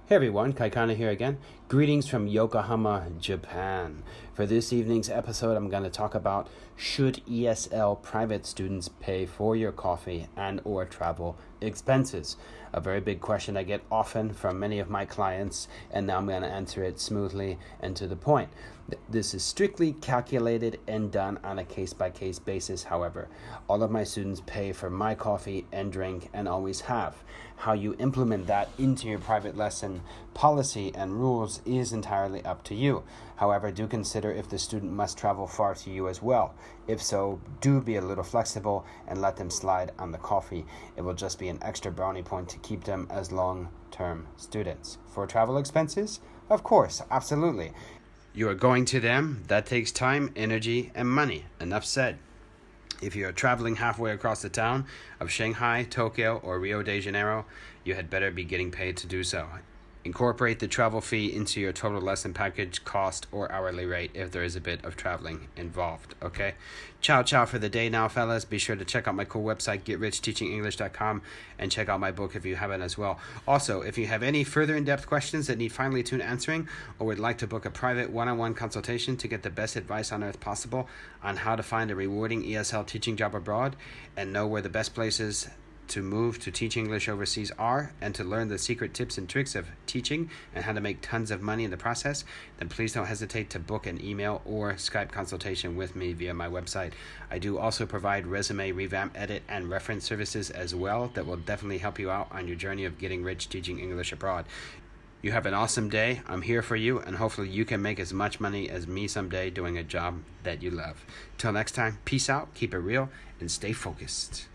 Hey everyone, Kaikane here again. Greetings from Yokohama, Japan. For this evening's episode, I'm going to talk about should ESL private students pay for your coffee and or travel expenses? A very big question I get often from many of my clients, and now I'm going to answer it smoothly and to the point. This is strictly calculated and done on a case-by-case basis, however. All of my students pay for my coffee and drink and always have. How you implement that into your private lesson policy and rules is entirely up to you. However, do consider if the student must travel far to you as well. If so, do be a little flexible and let them slide on the coffee. It will just be an extra brownie point to keep them as long-term students. For travel expenses, of course, absolutely. You are going to them, that takes time, energy, and money. Enough said. If you are traveling halfway across the town of Shanghai, Tokyo, or Rio de Janeiro, you had better be getting paid to do so. Incorporate the travel fee into your total lesson package cost or hourly rate if there is a bit of traveling involved, okay? Ciao for the day now, fellas. Be sure to check out my cool website, GetRichTeachingEnglish.com, and check out my book if you haven't as well. Also, if you have any further in-depth questions that need finely tuned answering or would like to book a private one-on-one consultation to get the best advice on earth possible on how to find a rewarding ESL teaching job abroad and know where the best places to move to teach English overseas are, and to learn the secret tips and tricks of teaching and how to make tons of money in the process, then please don't hesitate to book an email or Skype consultation with me via my website. I do also provide resume revamp, edit, and reference services as well that will definitely help you out on your journey of getting rich teaching English abroad. You have an awesome day. I'm here for you, and hopefully you can make as much money as me someday doing a job that you love. Till next time, peace out, keep it real, and stay focused.